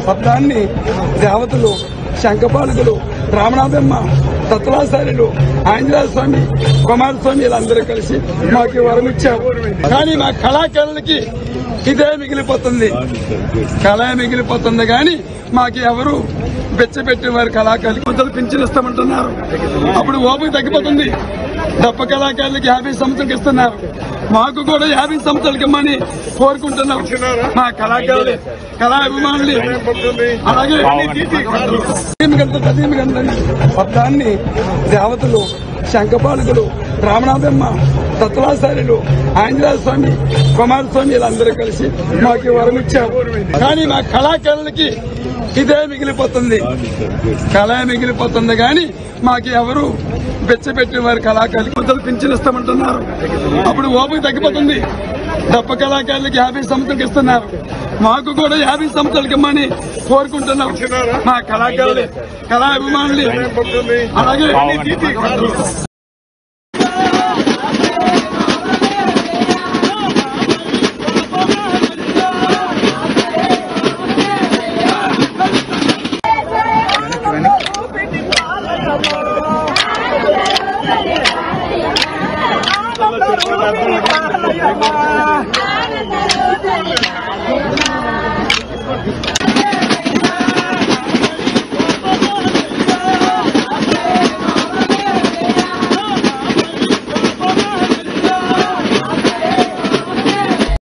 శబ్దాన్ని దేవతలు, శంఖపాలకులు, రామనాథమ్మ, తత్వాచార్యులు, ఆంజనేయ స్వామి, కుమారస్వామి వీళ్ళందరూ కలిసి మాకు వరం ఇచ్చారు. కానీ మా కళాకారులకి ఇదే మిగిలిపోతుంది, కళ మిగిలిపోతుంది. కానీ మాకు ఎవరు బెచ్చబెట్టిన వారి కళాకారులకి కొంచెం పింఛన్ ఇస్తామంటున్నారు. అప్పుడు ఓపిక తగ్గిపోతుంది. దప్ప కళాకారులకి 50 సంవత్సరాలకి ఇస్తున్నారు, మాకు కూడా 50 సంవత్సరాలకి ఇమ్మని కోరుకుంటున్నాం. మా కళాకారులు, కళా అభిమానులు అలాగే శబ్దాన్ని దేవతలు, శంఖపాలకులు, రామనాథమ్మ, తత్వాచార్యులు, ఆంజనేయ స్వామి, కుమారస్వామి వీళ్ళందరూ కలిసి మాకు వరం ఇచ్చారు. కానీ మా కళాకారులకి ఇదే మిగిలిపోతుంది, కళ మిగిలిపోతుంది. కానీ మాకు ఎవరు బెచ్చబెట్టిన వారి కళాకారులకి కొంచెం పింఛన్ ఇస్తామంటున్నారు. అప్పుడు ఓపిక తగ్గిపోతుంది. దప్ప కళాకారులకి 50 సంవత్సరాలకి ఇస్తున్నారు, మాకు కూడా 50 సంవత్సరాలకి ఇమ్మని కోరుకుంటున్నాం. మా కళాకారులు, కళా అభిమానులు అలాగే Bye.